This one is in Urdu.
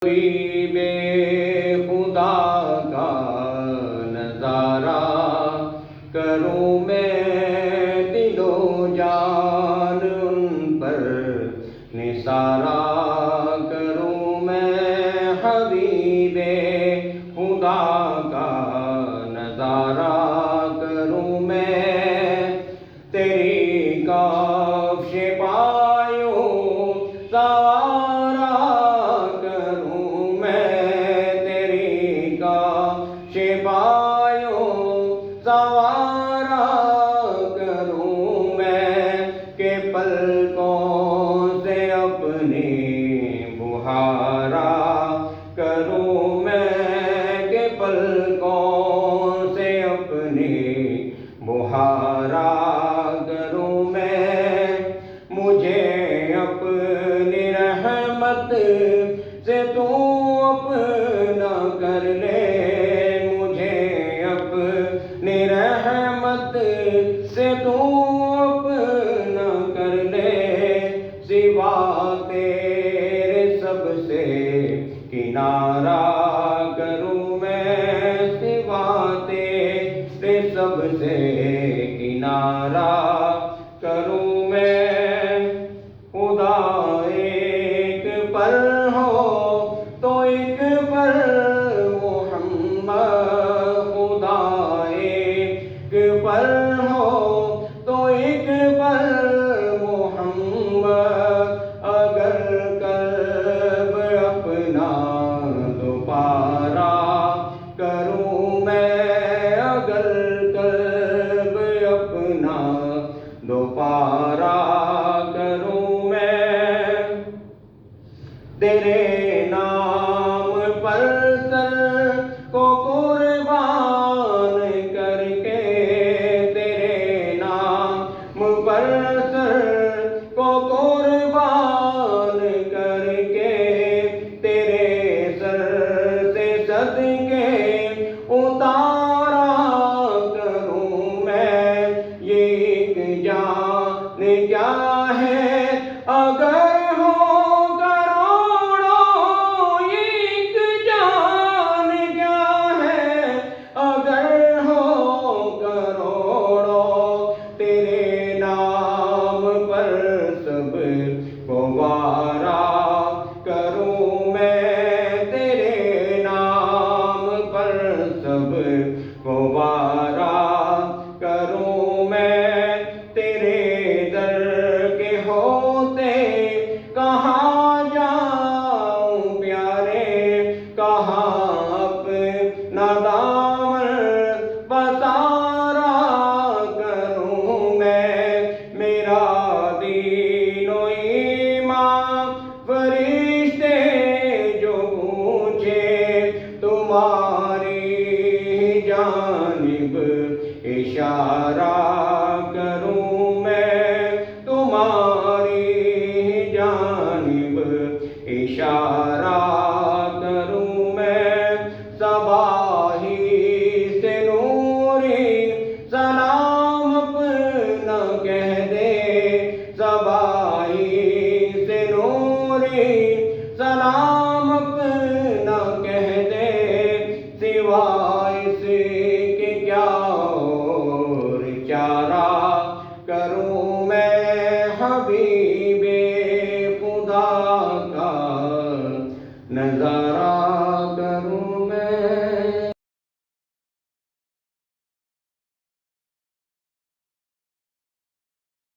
حبیب خدا کا نظارہ کروں میں دل و جان ان پر نثارہ کروں میں حبیب خدا کا نظارہ کروں میں تیری کفش پایوں سوارا کروں میں تیری کفش پایوں سوارا کروں میں کہ پلکوں سے اپنی بہارا کروں میں کہ پلکوں سے اپنی بہارا کروں میں مجھے اپنی رحمت سے تو اپنا کر لے مجھے اپنی رحمت سے تو اپنا کر لے سوا تیرے سب سے کنارہ کروں میں سوا تیرے سب سے کنارہ کروں میں خدا ایک پر ہو تو ایک پر محمد خدا ایک پر ہو تو ایک پر محمد اگر قلب اپنا دوبارہ کروں میں اگر قلب اپنا دوبارہ کروں میں تیرے نام پر سر کو قربان کر کے تیرے نام پر سر کو قربان کر کے تیرے سر سے صدقے اتارا کروں میں یہ ایک جان کیا ہے اگر ہو کروڑوں یہ ایک جان کیا ہے اگر ہو کروڑوں تیرے نام پر سب کو وارا کروں میں تیرے نام پر سب کو وارا کروں میں تیرے در کے ہوتے کہاں جاؤں پیارے کہاں اپنا دامن پسارا کروں میں میرا دین و ایمان فرشتے جو پوچھے تمہاری جانب اشارہ کروں میں تمہاری جانب اشارہ کروں میں صباحی سے نوری سلام اپنا کہہ دے صباحی سے نوری سلام اپنا کہہ دے سوائے اس کے کیا اور چارہ کروں میں حبیب خدا کا نظارہ کروں